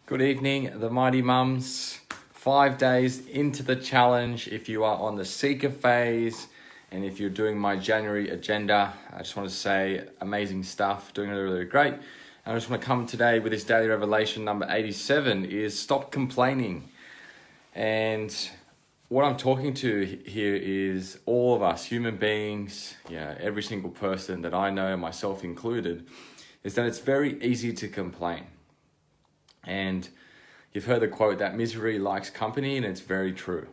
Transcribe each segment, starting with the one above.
Good evening, the Mighty Mums. 5 days into the challenge. If you are on the seeker phase and if you're doing my January agenda, I just want to say amazing stuff, doing really, really great. And I just want to come today with this daily revelation number 87 is stop complaining. And what I'm talking to here is all of us human beings, every single person that I know, myself included, is that it's very easy to complain. And you've heard the quote that misery likes company, and it's very true,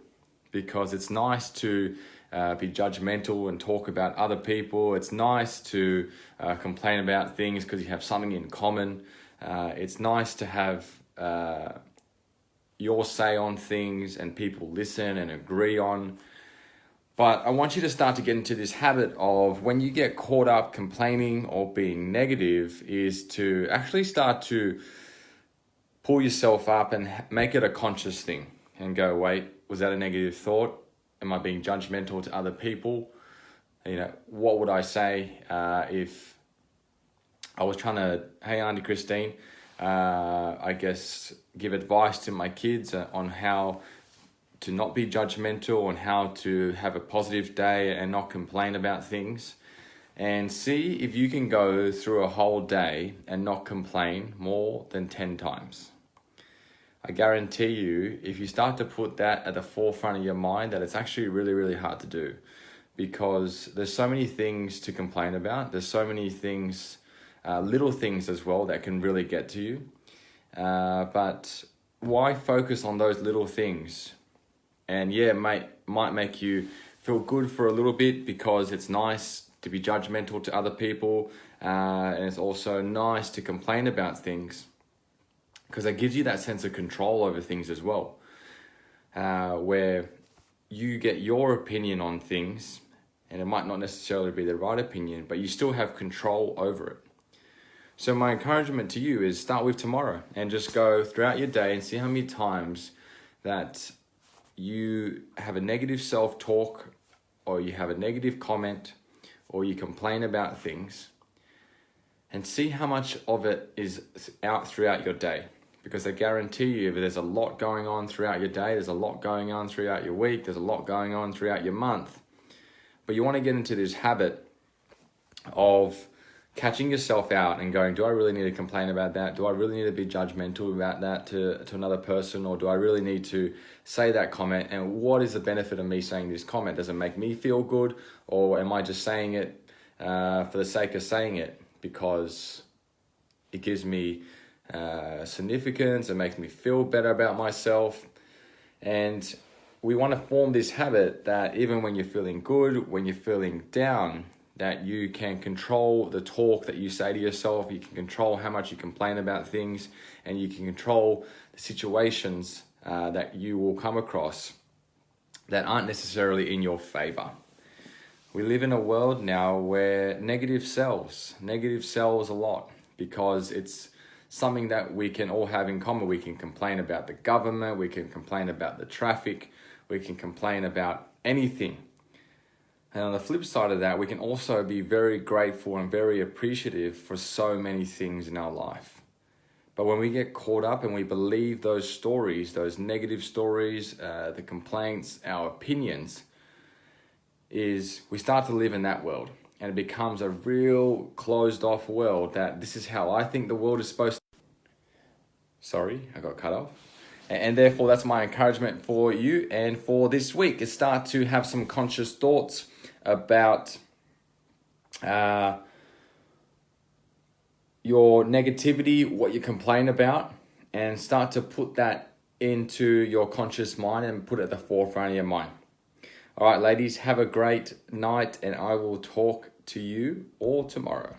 because it's nice to be judgmental and talk about other people. It's nice to complain about things because you have something in common. It's nice to have your say on things and people listen and agree on. But I want you to start to get into this habit of when you get caught up complaining or being negative is to actually start to pull yourself up and make it a conscious thing and go, wait, was that a negative thought? Am I being judgmental to other people? What would I say if I was trying to, hey, Auntie Christine, I guess give advice to my kids on how to not be judgmental and how to have a positive day and not complain about things. And see if you can go through a whole day and not complain more than 10 times. I guarantee you, if you start to put that at the forefront of your mind, that it's actually really, really hard to do, because there's so many things to complain about. There's so many things, little things as well, that can really get to you. But why focus on those little things? And it might make you feel good for a little bit because it's nice to be judgmental to other people. And it's also nice to complain about things, because that gives you that sense of control over things as well, where you get your opinion on things, and it might not necessarily be the right opinion, but you still have control over it. So my encouragement to you is start with tomorrow and just go throughout your day and see how many times that you have a negative self-talk, or you have a negative comment, or you complain about things, and see how much of it is out throughout your day. Because I guarantee you, if there's a lot going on throughout your day, there's a lot going on throughout your week, there's a lot going on throughout your month. But you want to get into this habit of catching yourself out and going, do I really need to complain about that? Do I really need to be judgmental about that to another person? Or do I really need to say that comment? And what is the benefit of me saying this comment? Does it make me feel good? Or am I just saying it for the sake of saying it because it gives me significance, it makes me feel better about myself? And we want to form this habit that even when you're feeling good, when you're feeling down, that you can control the talk that you say to yourself, you can control how much you complain about things, and you can control the situations that you will come across that aren't necessarily in your favor. We live in a world now where negative sells a lot, because it's something that we can all have in common. We can complain about the government, we can complain about the traffic, we can complain about anything. And on the flip side of that, we can also be very grateful and very appreciative for so many things in our life. But when we get caught up and we believe those stories, those negative stories, the complaints, our opinions, is we start to live in that world. And it becomes a real closed off world, that this is how I think the world is supposed to. Sorry, I got cut off. And therefore, that's my encouragement for you and for this week, is start to have some conscious thoughts about your negativity, what you complain about, and start to put that into your conscious mind and put it at the forefront of your mind. All right, ladies, have a great night, and I will talk to you all tomorrow.